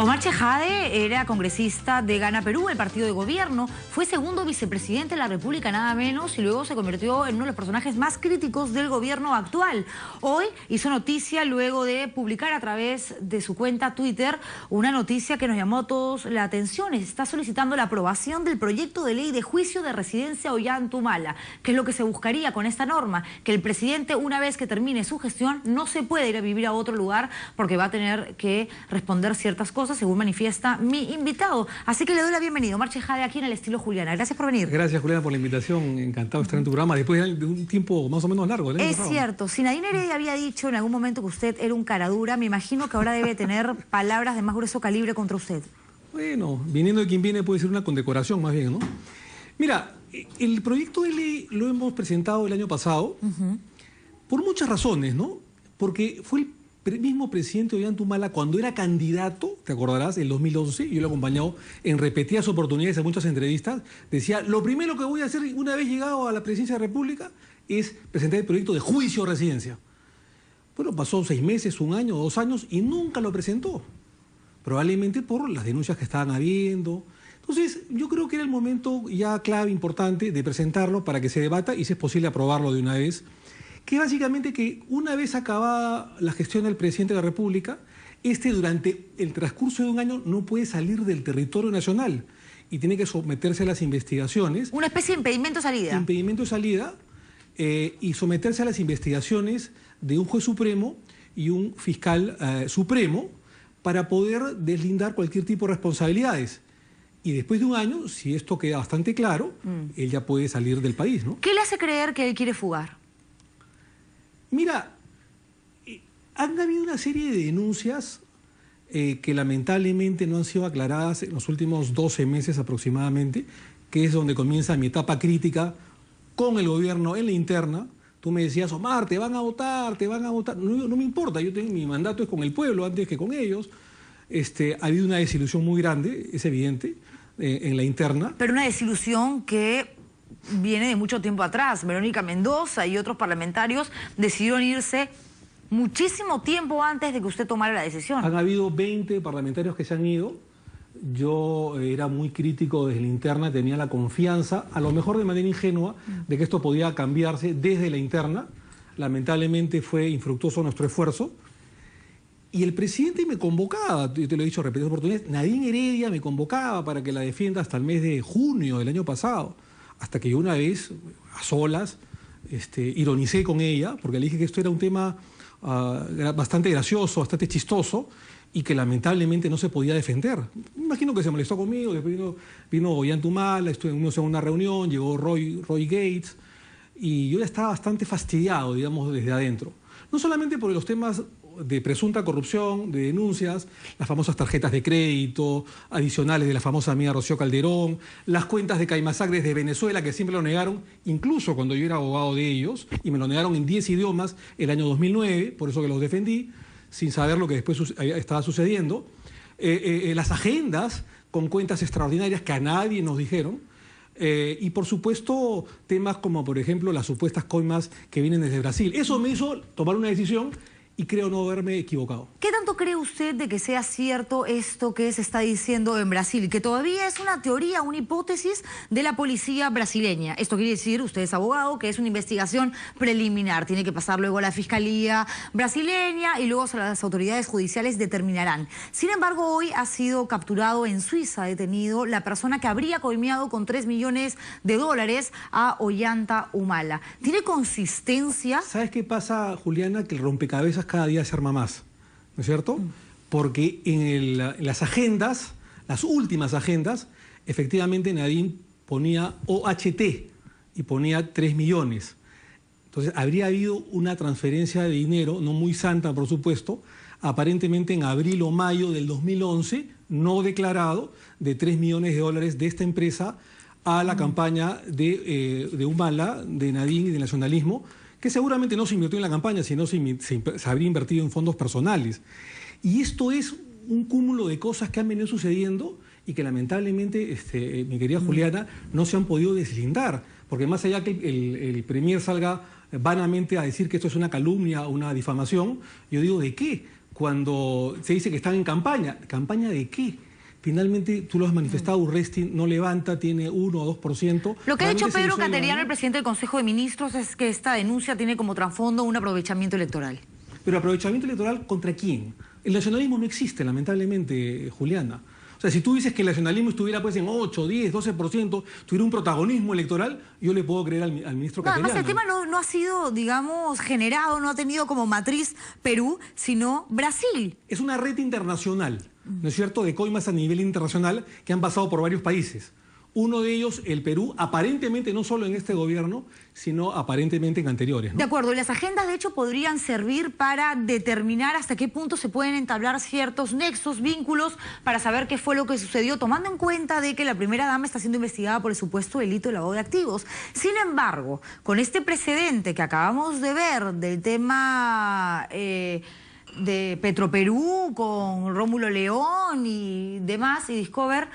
Omar Chejade era congresista de Gana Perú, el partido de gobierno. Fue segundo vicepresidente de la República, nada menos, y luego se convirtió en uno de los personajes más críticos del gobierno actual. Hoy hizo noticia luego de publicar a través de su cuenta Twitter una noticia que nos llamó a todos la atención. Está solicitando la aprobación del proyecto de ley de juicio de residencia Ollanta Humala. ¿Qué es lo que se buscaría con esta norma? Que el presidente, una vez que termine su gestión, no se puede ir a vivir a otro lugar porque va a tener que responder ciertas cosas, según manifiesta mi invitado. Así que le doy la bienvenida, Omar Chejade, aquí en el estilo Juliana. Gracias por venir. Gracias, Juliana, por la invitación. Encantado de estar en tu programa después de un tiempo más o menos largo. Es cierto. Si Nadine Heredia había dicho en algún momento que usted era un caradura, me imagino que ahora debe tener palabras de más grueso calibre contra usted. Bueno, viniendo de quien viene puede ser una condecoración más bien, ¿no? Mira, el proyecto de ley lo hemos presentado el año pasado por muchas razones, ¿no? Porque fue el mismo presidente Ollanta Humala, cuando era candidato, te acordarás, en 2011, yo lo he acompañado en repetidas oportunidades en muchas entrevistas, decía, lo primero que voy a hacer una vez llegado a la presidencia de la República es presentar el proyecto de juicio de residencia. Bueno, pasó 6 meses, 1 año, 2 años y nunca lo presentó, probablemente por las denuncias que estaban habiendo. Entonces, yo creo que era el momento ya clave, importante, de presentarlo para que se debata y si es posible aprobarlo de una vez. Que básicamente que una vez acabada la gestión del presidente de la República, durante el transcurso de 1 año no puede salir del territorio nacional y tiene que someterse a las investigaciones. Una especie de impedimento de salida. Impedimento de salida y someterse a las investigaciones de un juez supremo y un fiscal supremo para poder deslindar cualquier tipo de responsabilidades. Y después de 1 año, si esto queda bastante claro, él ya puede salir del país, ¿no? ¿Qué le hace creer que él quiere fugar? Mira, han habido una serie de denuncias que lamentablemente no han sido aclaradas en los últimos 12 meses aproximadamente, que es donde comienza mi etapa crítica con el gobierno en la interna. Tú me decías, Omar, te van a votar, te van a votar. No me importa, mi mandato es con el pueblo antes que con ellos. Ha habido una desilusión muy grande, es evidente, en la interna. Pero una desilusión que viene de mucho tiempo atrás. Verónica Mendoza y otros parlamentarios decidieron irse muchísimo tiempo antes de que usted tomara la decisión. Han habido 20 parlamentarios que se han ido. Yo era muy crítico desde la interna, tenía la confianza, a lo mejor de manera ingenua, de que esto podía cambiarse desde la interna. Lamentablemente fue infructuoso nuestro esfuerzo. Y el presidente me convocaba, yo te lo he dicho en repetidas oportunidades, Nadine Heredia me convocaba para que la defienda hasta el mes de junio del año pasado. Hasta que yo una vez, a solas, ironicé con ella, porque le dije que esto era un tema bastante gracioso, bastante chistoso, y que lamentablemente no se podía defender. Me imagino que se molestó conmigo, después vino Ollanta Humala, estuvimos en una reunión, llegó Roy Gates, y yo ya estaba bastante fastidiado, digamos, desde adentro. No solamente por los temas de presunta corrupción, de denuncias, las famosas tarjetas de crédito, adicionales de la famosa amiga Rocío Calderón, las cuentas de Caimasac desde Venezuela, que siempre lo negaron, incluso cuando yo era abogado de ellos, y me lo negaron en 10 idiomas el año 2009, por eso que los defendí, sin saber lo que después estaba sucediendo. Las agendas con cuentas extraordinarias que a nadie nos dijeron, y por supuesto temas como por ejemplo las supuestas coimas que vienen desde Brasil. Eso me hizo tomar una decisión y creo no haberme equivocado. ¿Qué tanto cree usted de que sea cierto esto que se está diciendo en Brasil? Que todavía es una teoría, una hipótesis de la policía brasileña. Esto quiere decir, usted es abogado, que es una investigación preliminar. Tiene que pasar luego a la fiscalía brasileña y luego las autoridades judiciales determinarán. Sin embargo, hoy ha sido capturado en Suiza, detenido, la persona que habría coimeado con $3 millones a Ollanta Humala. ¿Tiene consistencia? ¿Sabes qué pasa, Juliana? Que el rompecabezas cada día se arma más, ¿no es cierto? Porque en las agendas, las últimas agendas, efectivamente Nadine ponía OHT y ponía 3 millones. Entonces habría habido una transferencia de dinero, no muy santa por supuesto, aparentemente en abril o mayo del 2011, no declarado, de $3 millones de esta empresa a la campaña de Humala, de Nadine y del nacionalismo, que seguramente no se invirtió en la campaña, sino se habría invertido en fondos personales. Y esto es un cúmulo de cosas que han venido sucediendo y que lamentablemente, mi querida Juliana, no se han podido deslindar. Porque más allá que el premier salga vanamente a decir que esto es una calumnia o una difamación, yo digo, ¿de qué? cuando se dice que están en campaña. ¿Campaña de qué? Finalmente, tú lo has manifestado, Urresti no levanta, tiene 1 o 2%. Lo que ha dicho Pedro Cateriano, el presidente del Consejo de Ministros, es que esta denuncia tiene como trasfondo un aprovechamiento electoral. ¿Pero aprovechamiento electoral contra quién? El nacionalismo no existe, lamentablemente, Juliana. O sea, si tú dices que el nacionalismo estuviera pues en 8, 10, 12%, tuviera un protagonismo electoral, yo le puedo creer al ministro Cateriano. Además, el tema no ha sido, digamos, generado, no ha tenido como matriz Perú, sino Brasil. Es una red internacional, ¿no es cierto?, de coimas a nivel internacional que han pasado por varios países. Uno de ellos, el Perú, aparentemente no solo en este gobierno, sino aparentemente en anteriores, ¿no? De acuerdo, y las agendas de hecho podrían servir para determinar hasta qué punto se pueden entablar ciertos nexos, vínculos, para saber qué fue lo que sucedió, tomando en cuenta de que la primera dama está siendo investigada por el supuesto delito de lavado de activos. Sin embargo, con este precedente que acabamos de ver del tema de Petroperú con Rómulo León y demás, y Discover,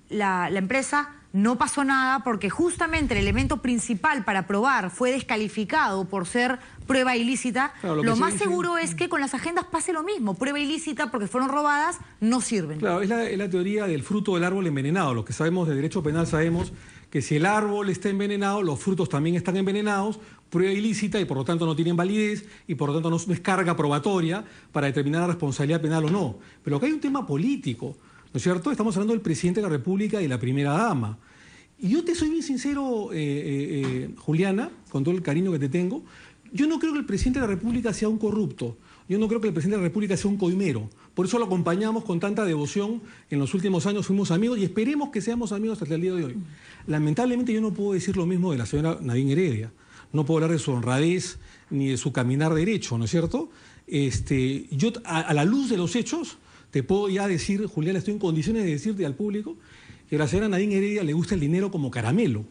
la empresa no pasó nada porque justamente el elemento principal para probar fue descalificado por ser prueba ilícita. Claro, lo más seguro es que con las agendas pase lo mismo. Prueba ilícita porque fueron robadas, no sirven. Claro, es la teoría del fruto del árbol envenenado. Lo que sabemos de derecho penal sabemos que si el árbol está envenenado, los frutos también están envenenados, prueba ilícita y por lo tanto no tienen validez y por lo tanto no es carga probatoria para determinar la responsabilidad penal o no. Pero acá hay un tema político, ¿no es cierto? Estamos hablando del presidente de la República y la primera dama. Y yo te soy bien sincero, Juliana, con todo el cariño que te tengo, yo no creo que el presidente de la República sea un corrupto. Yo no creo que el presidente de la República sea un coimero. Por eso lo acompañamos con tanta devoción. En los últimos años fuimos amigos y esperemos que seamos amigos hasta el día de hoy. Lamentablemente yo no puedo decir lo mismo de la señora Nadine Heredia. No puedo hablar de su honradez ni de su caminar derecho, ¿no es cierto? Yo, a la luz de los hechos, te puedo ya decir, Juliana, estoy en condiciones de decirte al público que a la señora Nadine Heredia le gusta el dinero como caramelo,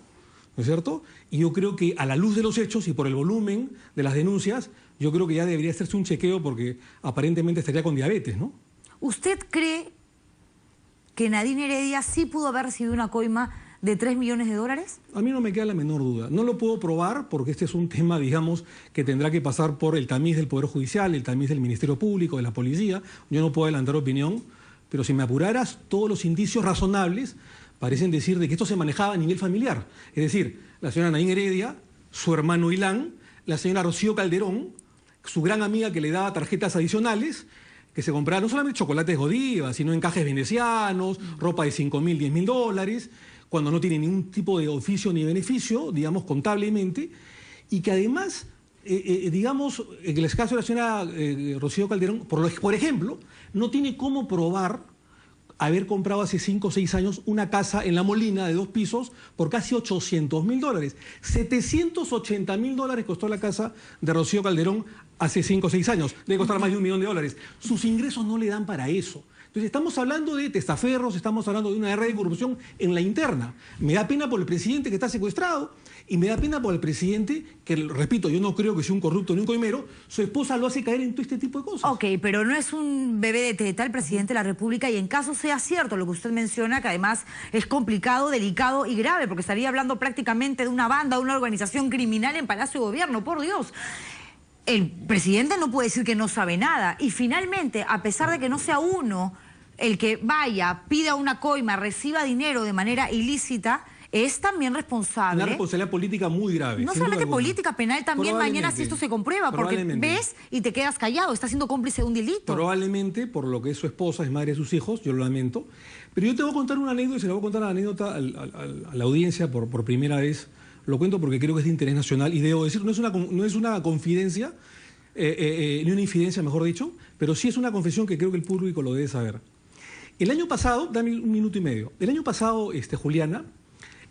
¿no es cierto? Y yo creo que a la luz de los hechos y por el volumen de las denuncias, yo creo que ya debería hacerse un chequeo porque aparentemente estaría con diabetes, ¿no? ¿Usted cree que Nadine Heredia sí pudo haber recibido una coima de 3 millones de dólares? A mí no me queda la menor duda. No lo puedo probar porque este es un tema, digamos, que tendrá que pasar por el tamiz del Poder Judicial, el tamiz del Ministerio Público, de la Policía. Yo no puedo adelantar opinión, pero si me apuraras, todos los indicios razonables parecen decir de que esto se manejaba a nivel familiar. Es decir, la señora Nadine Heredia, su hermano Ilan, la señora Rocío Calderón, su gran amiga que le daba tarjetas adicionales, que se compraba no solamente chocolates Godiva, sino encajes venecianos, ropa de 5.000, 10.000 dólares, cuando no tiene ningún tipo de oficio ni beneficio, digamos, contablemente, y que además, digamos, en el caso de la señora Rocío Calderón, por ejemplo, no tiene cómo probar haber comprado hace 5 o 6 años una casa en La Molina de 2 pisos por casi 800.000 dólares. 780.000 dólares costó la casa de Rocío Calderón hace 5 o 6 años. Debe costar más de $1.000.000. Sus ingresos no le dan para eso. Entonces estamos hablando de testaferros, estamos hablando de una red de corrupción en la interna. Me da pena por el presidente que está secuestrado y me da pena por el presidente que, repito, yo no creo que sea un corrupto ni un coimero, su esposa lo hace caer en todo este tipo de cosas. Ok, pero no es un bebé de teta el presidente de la República y en caso sea cierto lo que usted menciona, que además es complicado, delicado y grave, porque estaría hablando prácticamente de una banda, de una organización criminal en Palacio de Gobierno, por Dios. El presidente no puede decir que no sabe nada. Y finalmente, a pesar de que no sea uno el que vaya, pida una coima, reciba dinero de manera ilícita, es también responsable. Una responsabilidad política muy grave. No solamente política, penal también mañana si esto se comprueba, porque ves y te quedas callado, está siendo cómplice de un delito. Probablemente, por lo que es su esposa, es madre de sus hijos, yo lo lamento. Pero yo te voy a contar una anécdota y se la voy a contar a la audiencia por primera vez. Lo cuento porque creo que es de interés nacional y debo decir, no es una confidencia, ni una infidencia, mejor dicho, pero sí es una confesión que creo que el público lo debe saber. El año pasado, dame un minuto y medio, el año pasado, Juliana,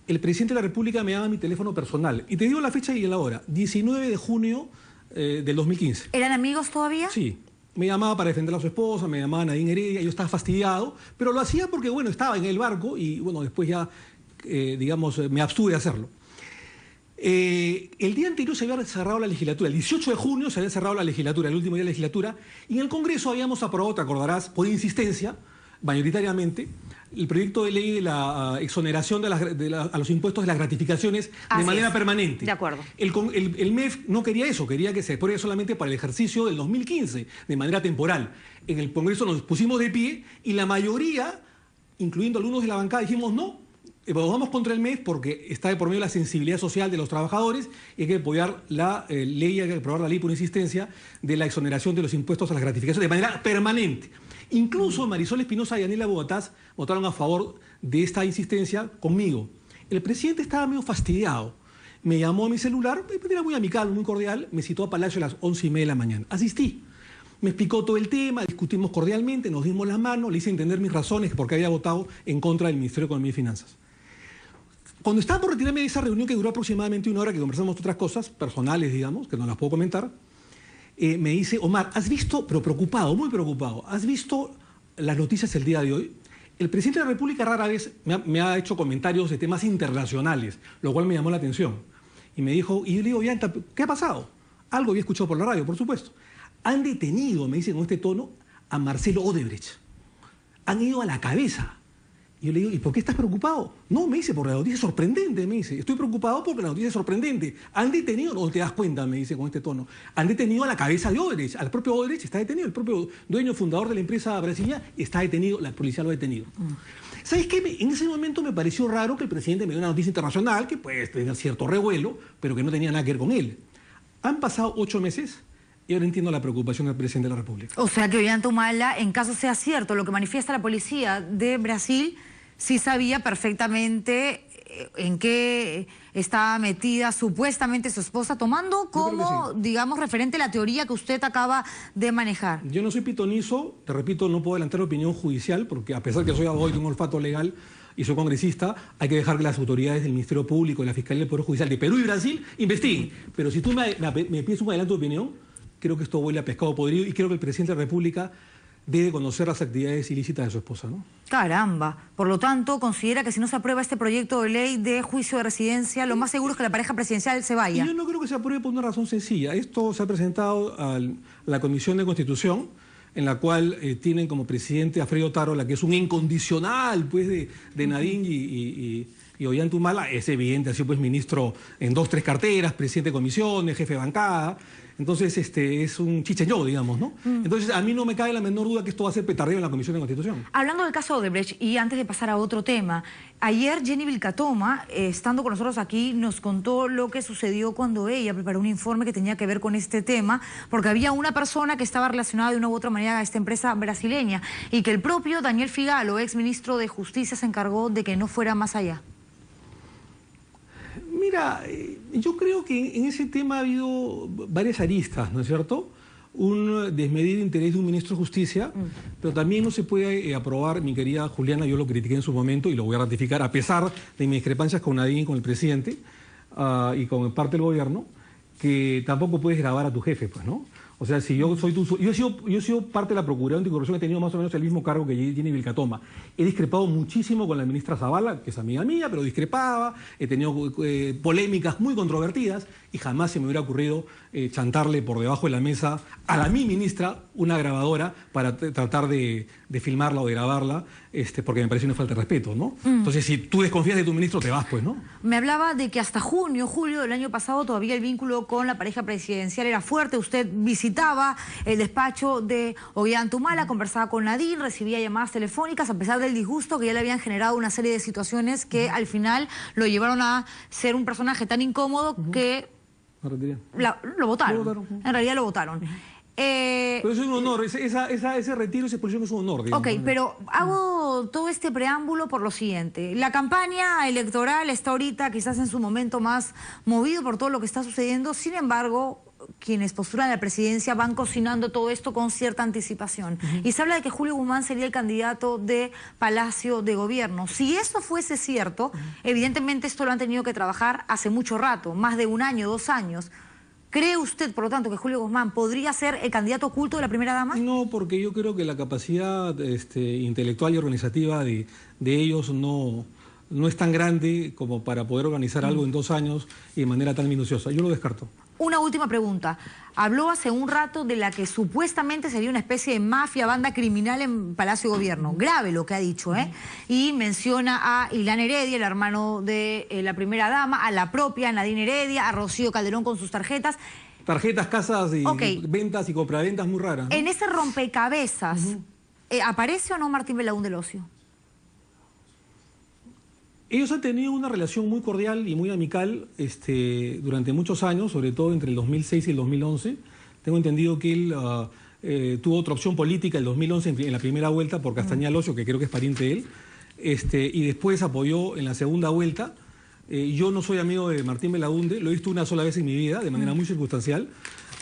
el presidente de la República me llama a mi teléfono personal y te digo la fecha y la hora, 19 de junio del 2015. ¿Eran amigos todavía? Sí. Me llamaba para defender a su esposa, me llamaba Nadine Heredia, yo estaba fastidiado, pero lo hacía porque, bueno, estaba en el barco y, bueno, después ya, digamos, me abstuve de hacerlo. El día anterior se había cerrado la legislatura, el 18 de junio se había cerrado la legislatura, el último día de la legislatura, y en el Congreso habíamos aprobado, te acordarás, por insistencia, mayoritariamente, el proyecto de ley de la exoneración a los impuestos de las gratificaciones de manera permanente. De acuerdo. El MEF no quería eso, quería que se apruebe solamente para el ejercicio del 2015, de manera temporal. En el Congreso nos pusimos de pie y la mayoría, incluyendo algunos de la bancada, dijimos no. Vamos contra el MEF porque está de por medio la sensibilidad social de los trabajadores y hay que apoyar la ley, hay que aprobar la ley por insistencia de la exoneración de los impuestos a las gratificaciones de manera permanente. Incluso Marisol Espinosa y Daniela Bogotás votaron a favor de esta insistencia conmigo. El presidente estaba medio fastidiado. Me llamó a mi celular, de manera muy amical, muy cordial, me citó a Palacio a las 11:30 de la mañana. Asistí. Me explicó todo el tema, discutimos cordialmente, nos dimos la mano, le hice entender mis razones porque había votado en contra del Ministerio de Economía y Finanzas. Cuando estaba por retirarme de esa reunión que duró aproximadamente 1 hora, que conversamos otras cosas personales, digamos, que no las puedo comentar, me dice, Omar, ¿has visto, pero preocupado, muy preocupado, ¿has visto las noticias el día de hoy? El presidente de la República rara vez me ha hecho comentarios de temas internacionales, lo cual me llamó la atención. Y me dijo, y yo le digo, Yanta, ¿qué ha pasado? Algo había escuchado por la radio, por supuesto. Han detenido, me dice con este tono, a Marcelo Odebrecht. Han ido a la cabeza. Y yo le digo, ¿y por qué estás preocupado? No, me dice, por la noticia sorprendente, me dice. Estoy preocupado porque la noticia es sorprendente. Han detenido, no te das cuenta, me dice con este tono. Han detenido a la cabeza de Odebrecht, al propio Odebrecht está detenido, el propio dueño fundador de la empresa brasileña está detenido, la policía lo ha detenido. ¿Sabes qué? En ese momento me pareció raro que el presidente me dio una noticia internacional que puede tener cierto revuelo, pero que no tenía nada que ver con él. Han pasado 8 meses y ahora entiendo la preocupación del presidente de la República. O sea que Ollanta Humala, en caso sea cierto lo que manifiesta la policía de Brasil, sí sabía perfectamente en qué estaba metida supuestamente su esposa, tomando como, digamos, referente la teoría que usted acaba de manejar. Yo no soy pitonizo, te repito, no puedo adelantar opinión judicial, porque a pesar que soy abogado y tengo un olfato legal y soy congresista, hay que dejar que las autoridades del Ministerio Público y la Fiscalía del Poder Judicial de Perú y Brasil investiguen. Pero si tú me pides un adelanto de opinión, creo que esto huele a pescado podrido y creo que el presidente de la República debe conocer las actividades ilícitas de su esposa, ¿no? Caramba. Por lo tanto, considera que si no se aprueba este proyecto de ley de juicio de residencia, lo más seguro es que la pareja presidencial se vaya. Y yo no creo que se apruebe por una razón sencilla. Esto se ha presentado a la Comisión de Constitución, en la cual tienen como presidente a Fredo Tarola, que es un incondicional pues, de Nadine y Ollanta Humala. Es evidente, ha sido pues ministro en 2, 3 carteras, presidente de comisiones, jefe de bancada. Entonces, es un chicheñó, digamos, ¿no? Entonces, a mí no me cabe la menor duda que esto va a ser petardeo en la Comisión de Constitución. Hablando del caso Odebrecht, y antes de pasar a otro tema, ayer Jenny Vilcatoma, estando con nosotros aquí, nos contó lo que sucedió cuando ella preparó un informe que tenía que ver con este tema, porque había una persona que estaba relacionada de una u otra manera a esta empresa brasileña, y que el propio Daniel Figalo, ex ministro de Justicia, se encargó de que no fuera más allá. Mira, yo creo que en ese tema ha habido varias aristas, ¿no es cierto? Un desmedido interés de un ministro de Justicia, pero también no se puede aprobar, mi querida Juliana, yo lo critiqué en su momento y lo voy a ratificar, a pesar de mis discrepancias con Nadine y con el presidente y con parte del gobierno, que tampoco puedes grabar a tu jefe, pues, ¿no? O sea, si yo soy yo he sido parte de la Procuraduría Anticorrupción, he tenido más o menos el mismo cargo que Jenny Vilcatoma. He discrepado muchísimo con la ministra Zavala, que es amiga mía, pero discrepaba, he tenido polémicas muy controvertidas y jamás se me hubiera ocurrido chantarle por debajo de la mesa a mi ministra una grabadora para tratar de filmarla o de grabarla, porque me parece una falta de respeto, ¿no? Entonces, si tú desconfías de tu ministro, te vas, pues, ¿no? Me hablaba de que hasta junio, julio del año pasado todavía el vínculo con la pareja presidencial era fuerte. Usted visitaba el despacho de Ollanta Humala, conversaba con Nadine, recibía llamadas telefónicas, a pesar del disgusto que ya le habían generado una serie de situaciones que al final lo llevaron a ser un personaje tan incómodo que lo votaron. En realidad lo votaron. Pero eso es un honor, ese retiro, esa expulsión es un honor. Digamos, ok, pero hago todo este preámbulo por lo siguiente. La campaña electoral está ahorita quizás en su momento más movido por todo lo que está sucediendo. Sin embargo, quienes postulan la presidencia van cocinando todo esto con cierta anticipación. Y se habla de que Julio Guzmán sería el candidato de Palacio de Gobierno. Si esto fuese cierto, evidentemente esto lo han tenido que trabajar hace mucho rato, más de 1 año, 2 años. ¿Cree usted, por lo tanto, que Julio Guzmán podría ser el candidato oculto de la primera dama? No, porque yo creo que la capacidad intelectual y organizativa de ellos no es tan grande como para poder organizar algo en 2 años y de manera tan minuciosa. Yo lo descarto. Una última pregunta. Habló hace un rato de la que supuestamente sería una especie de mafia, banda criminal en Palacio de Gobierno. Grave lo que ha dicho, ¿eh? Y menciona a Ilan Heredia, el hermano de la primera dama, a la propia Nadine Heredia, a Rocío Calderón con sus tarjetas. Tarjetas, casas y ventas y compraventas muy raras, ¿no? En ese rompecabezas, ¿aparece o no Martín Belaúnde Locio? Ellos han tenido una relación muy cordial y muy amical durante muchos años, sobre todo entre el 2006 y el 2011. Tengo entendido que él tuvo otra opción política el 2011 en la primera vuelta por Castañeda Locio, que creo que es pariente de él, y después apoyó en la segunda vuelta. Yo no soy amigo de Martín Belaúnde, lo he visto una sola vez en mi vida, de manera muy circunstancial,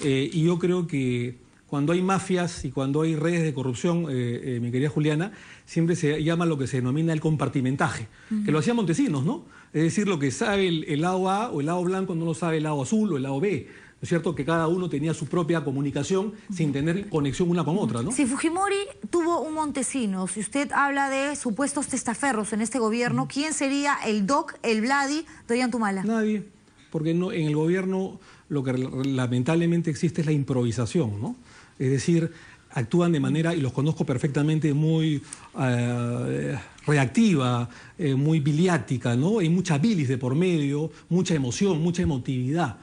y yo creo que cuando hay mafias y cuando hay redes de corrupción, mi querida Juliana, siempre se llama lo que se denomina el compartimentaje, que lo hacía Montesinos, ¿no? Es decir, lo que sabe el lado A o el lado blanco no lo sabe el lado azul o el lado B. ¿No es cierto? Que cada uno tenía su propia comunicación sin tener conexión una con otra, ¿no? Si Fujimori tuvo un Montesinos, si usted habla de supuestos testaferros en este gobierno, ¿quién sería el Doc, el Vladi de Ollantumala? Nadie, porque no, en el gobierno lo que lamentablemente existe es la improvisación, ¿no? Es decir, actúan de manera, y los conozco perfectamente, muy reactiva, muy biliática, ¿no? Hay mucha bilis de por medio, mucha emoción, mucha emotividad.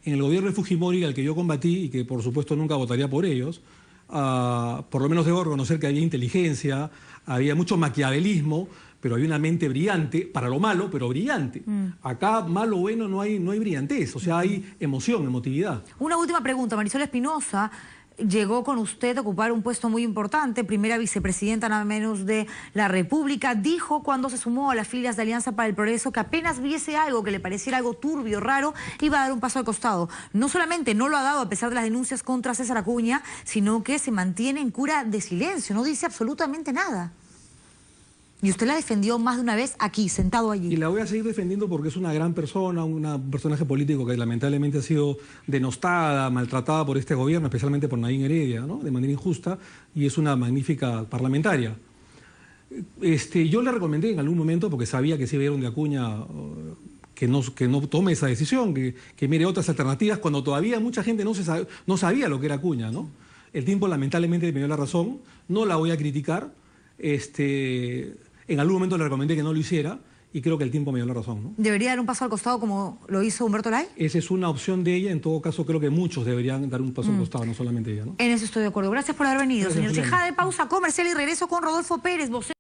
En el gobierno de Fujimori, al que yo combatí y que por supuesto nunca votaría por ellos, por lo menos debo reconocer que había inteligencia, había mucho maquiavelismo, pero había una mente brillante, para lo malo, pero brillante. Acá, malo o bueno, no hay brillantez, o sea, hay emoción, emotividad. Una última pregunta, Marisol Espinosa llegó con usted a ocupar un puesto muy importante, primera vicepresidenta nada menos de la República. Dijo cuando se sumó a las filas de Alianza para el Progreso que apenas viese algo que le pareciera algo turbio, raro, iba a dar un paso al costado. No solamente no lo ha dado a pesar de las denuncias contra César Acuña, sino que se mantiene en cura de silencio, no dice absolutamente nada. Y usted la defendió más de una vez aquí, sentado allí. Y la voy a seguir defendiendo porque es una gran persona, un personaje político que lamentablemente ha sido denostada, maltratada por este gobierno, especialmente por Nadine Heredia, ¿no? De manera injusta, y es una magnífica parlamentaria. Yo le recomendé en algún momento, porque sabía que si iba a ir donde Acuña, que no tome esa decisión, que mire otras alternativas, cuando todavía mucha gente no sabía lo que era Acuña, ¿no? El tiempo lamentablemente me dio la razón, no la voy a criticar, en algún momento le recomendé que no lo hiciera y creo que el tiempo me dio la razón, ¿no? ¿Debería dar un paso al costado como lo hizo Humberto Lay? Esa es una opción de ella. En todo caso, creo que muchos deberían dar un paso al costado, no solamente ella, ¿no? En eso estoy de acuerdo. Gracias por haber venido, Gracias, señor Juliana. Tejada. De pausa comercial y regreso con Rodolfo Pérez, vocero.